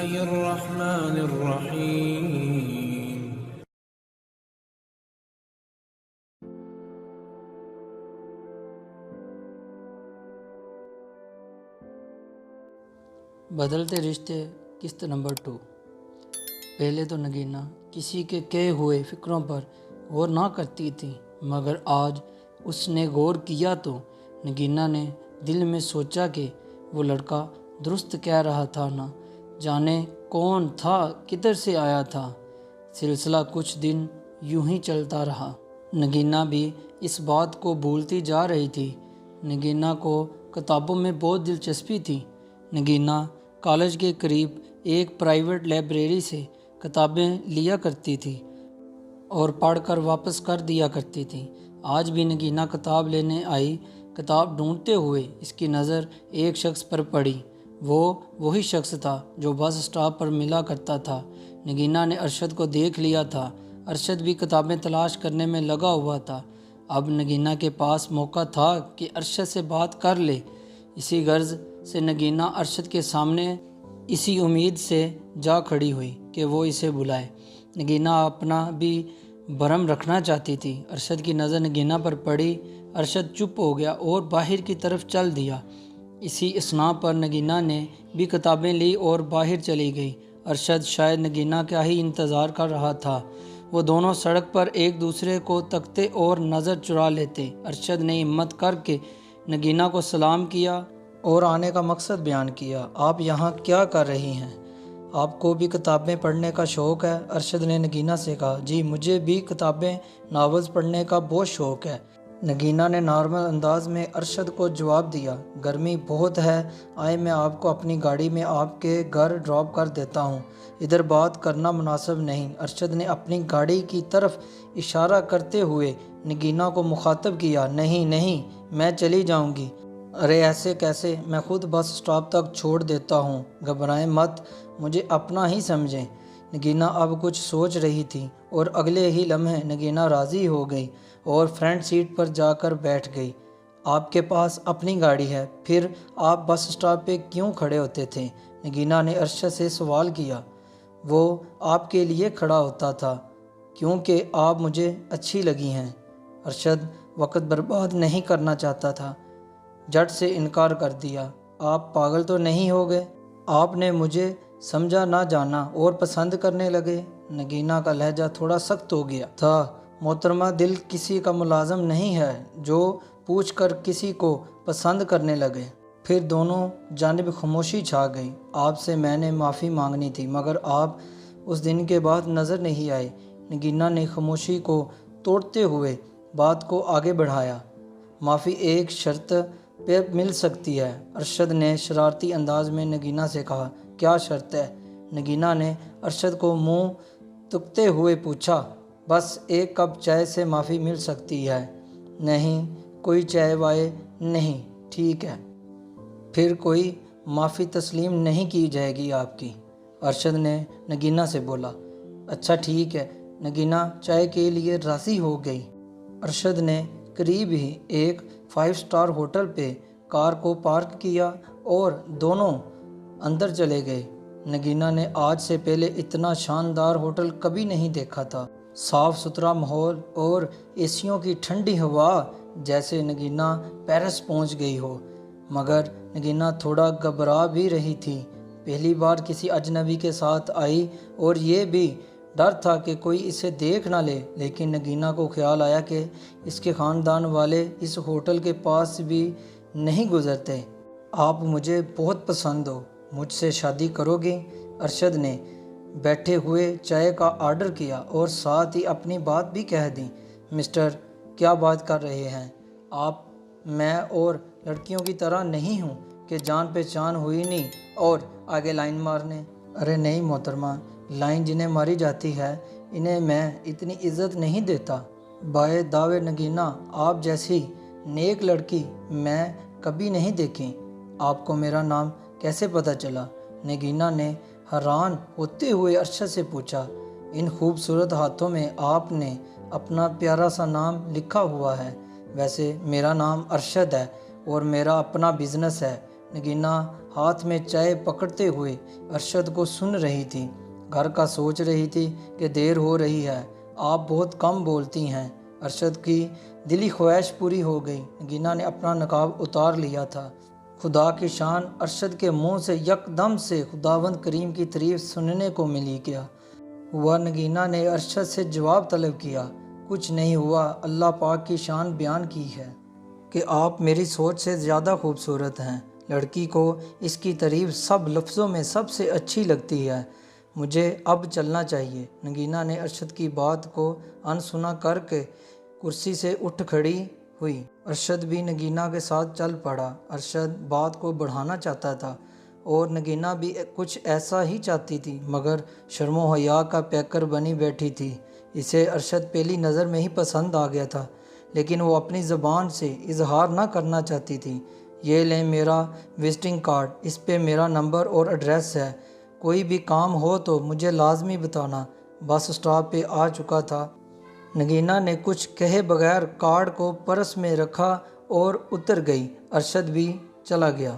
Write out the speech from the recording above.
الله الرحمن الرحيم. بدلتے رشتے قسط نمبر 2۔ پہلے تو نگینہ کسی کے کہے ہوئے فکروں پر غور نہ کرتی تھی، مگر آج اس نے غور کیا تو نگینہ نے دل میں سوچا کہ وہ لڑکا درست کہہ رہا تھا، نہ جانے کون تھا، کدھر سے آیا تھا۔ سلسلہ کچھ دن یوں ہی چلتا رہا۔ نگینہ بھی اس بات کو بھولتی جا رہی تھی۔ نگینہ کو کتابوں میں بہت دلچسپی تھی۔ نگینہ کالج کے قریب ایک پرائیویٹ لائبریری سے کتابیں لیا کرتی تھی اور پڑھ کر واپس کر دیا کرتی تھی۔ آج بھی نگینہ کتاب لینے آئی۔ کتاب ڈھونڈتے ہوئے اس کی نظر ایک شخص پر پڑی۔ وہ وہی شخص تھا جو بس اسٹاپ پر ملا کرتا تھا۔ نگینہ نے ارشد کو دیکھ لیا تھا۔ ارشد بھی کتابیں تلاش کرنے میں لگا ہوا تھا۔ اب نگینہ کے پاس موقع تھا کہ ارشد سے بات کر لے۔ اسی غرض سے نگینہ ارشد کے سامنے اسی امید سے جا کھڑی ہوئی کہ وہ اسے بلائے۔ نگینہ اپنا بھی بھرم رکھنا چاہتی تھی۔ ارشد کی نظر نگینہ پر پڑی۔ ارشد چپ ہو گیا اور باہر کی طرف چل دیا۔ اسی اثنا پر نگینہ نے بھی کتابیں لی اور باہر چلی گئی۔ ارشد شاید نگینہ کا ہی انتظار کر رہا تھا۔ وہ دونوں سڑک پر ایک دوسرے کو تکتے اور نظر چرا لیتے۔ ارشد نے ہمت کر کے نگینہ کو سلام کیا اور آنے کا مقصد بیان کیا۔ آپ یہاں کیا کر رہی ہیں؟ آپ کو بھی کتابیں پڑھنے کا شوق ہے؟ ارشد نے نگینہ سے کہا۔ جی، مجھے بھی کتابیں، ناولز پڑھنے کا بہت شوق ہے۔ نگینہ نے نارمل انداز میں ارشد کو جواب دیا۔ گرمی بہت ہے، آئے میں آپ کو اپنی گاڑی میں آپ کے گھر ڈراپ کر دیتا ہوں، ادھر بات کرنا مناسب نہیں۔ ارشد نے اپنی گاڑی کی طرف اشارہ کرتے ہوئے نگینہ کو مخاطب کیا۔ نہیں نہیں، میں چلی جاؤں گی۔ ارے ایسے کیسے، میں خود بس اسٹاپ تک چھوڑ دیتا ہوں، گھبرائیں مت، مجھے اپنا ہی سمجھیں۔ نگینہ اب کچھ سوچ رہی تھی اور اگلے ہی لمحے نگینہ راضی ہو گئی اور فرنٹ سیٹ پر جا کر بیٹھ گئی۔ آپ کے پاس اپنی گاڑی ہے، پھر آپ بس اسٹاپ پہ کیوں کھڑے ہوتے تھے؟ نگینہ نے ارشد سے سوال کیا۔ وہ آپ کے لیے کھڑا ہوتا تھا کیونکہ آپ مجھے اچھی لگی ہیں۔ ارشد وقت برباد نہیں کرنا چاہتا تھا، جھٹ سے انکار کر دیا۔ آپ پاگل تو نہیں ہو گئے؟ آپ نے مجھے سمجھا نہ جانا اور پسند کرنے لگے؟ نگینہ کا لہجہ تھوڑا سخت ہو گیا تھا۔ محترمہ، دل کسی کا ملازم نہیں ہے جو پوچھ کر کسی کو پسند کرنے لگے۔ پھر دونوں جانب خاموشی چھا گئی۔ آپ سے میں نے معافی مانگنی تھی، مگر آپ اس دن کے بعد نظر نہیں آئے۔ نگینہ نے خاموشی کو توڑتے ہوئے بات کو آگے بڑھایا۔ معافی ایک شرط پہ مل سکتی ہے، ارشد نے شرارتی انداز میں نگینہ سے کہا۔ کیا شرط ہے؟ نگینہ نے ارشد کو منہ تکتے ہوئے پوچھا۔ بس ایک کپ چائے سے معافی مل سکتی ہے۔ نہیں، کوئی چائے وائے نہیں، ٹھیک ہے؟ پھر کوئی معافی تسلیم نہیں کی جائے گی آپ کی، ارشد نے نگینہ سے بولا۔ اچھا ٹھیک ہے۔ نگینہ چائے کے لیے راضی ہو گئی۔ ارشد نے قریب ہی ایک 5 اسٹار ہوٹل پہ کار کو پارک کیا اور دونوں اندر چلے گئے۔ نگینہ نے آج سے پہلے اتنا شاندار ہوٹل کبھی نہیں دیکھا تھا۔ صاف ستھرا ماحول اور ایسیوں کی ٹھنڈی ہوا، جیسے نگینہ پیرس پہنچ گئی ہو۔ مگر نگینہ تھوڑا گھبرا بھی رہی تھی۔ پہلی بار کسی اجنبی کے ساتھ آئی اور یہ بھی ڈر تھا کہ کوئی اسے دیکھ نہ لے، لیکن نگینہ کو خیال آیا کہ اس کے خاندان والے اس ہوٹل کے پاس بھی نہیں گزرتے۔ آپ مجھے بہت پسند ہو، مجھ سے شادی کرو گی؟ ارشد نے بیٹھے ہوئے چائے کا آرڈر کیا اور ساتھ ہی اپنی بات بھی کہہ دی۔ مسٹر، کیا بات کر رہے ہیں آپ؟ میں اور لڑکیوں کی طرح نہیں ہوں کہ جان پہچان ہوئی نہیں اور آگے لائن مارنے۔ ارے نہیں محترمہ، لائن جنہیں ماری جاتی ہے انہیں میں اتنی عزت نہیں دیتا۔ بائے دعوے نگینہ، آپ جیسی نیک لڑکی میں کبھی نہیں دیکھی۔ آپ کو میرا نام کیسے پتہ چلا؟ نگینہ نے حیران ہوتے ہوئے ارشد سے پوچھا۔ ان خوبصورت ہاتھوں میں آپ نے اپنا پیارا سا نام لکھا ہوا ہے۔ ویسے میرا نام ارشد ہے اور میرا اپنا بزنس ہے۔ نگینہ ہاتھ میں چائے پکڑتے ہوئے ارشد کو سن رہی تھی۔ گھر کا سوچ رہی تھی کہ دیر ہو رہی ہے، آپ بہت کم بولتی ہیں۔ ارشد کی دلی خواہش پوری ہو گئی۔ نگینہ نے اپنا نقاب اتار لیا تھا۔ خدا کی شان، ارشد کے منہ سے یکدم سے خداوند کریم کی تعریف سننے کو ملی۔ کیا ہوا؟ نگینہ نے ارشد سے جواب طلب کیا۔ کچھ نہیں ہوا، اللہ پاک کی شان بیان کی ہے کہ آپ میری سوچ سے زیادہ خوبصورت ہیں۔ لڑکی کو اس کی تعریف سب لفظوں میں سب سے اچھی لگتی ہے۔ مجھے اب چلنا چاہیے۔ نگینہ نے ارشد کی بات کو انسنا کر کے کرسی سے اٹھ کھڑی ہوئی۔ ارشد بھی نگینہ کے ساتھ چل پڑا۔ ارشد بات کو بڑھانا چاہتا تھا اور نگینہ بھی کچھ ایسا ہی چاہتی تھی، مگر شرم و حیا کا پیکر بنی بیٹھی تھی۔ اسے ارشد پہلی نظر میں ہی پسند آ گیا تھا، لیکن وہ اپنی زبان سے اظہار نہ کرنا چاہتی تھی۔ یہ لیں میرا وزٹنگ کارڈ، اس پہ میرا نمبر اور ایڈریس ہے، کوئی بھی کام ہو تو مجھے لازمی بتانا۔ بس اسٹاپ پہ آ چکا تھا۔ نگینہ نے کچھ کہے بغیر کارڈ کو پرس میں رکھا اور اتر گئی۔ ارشد بھی چلا گیا۔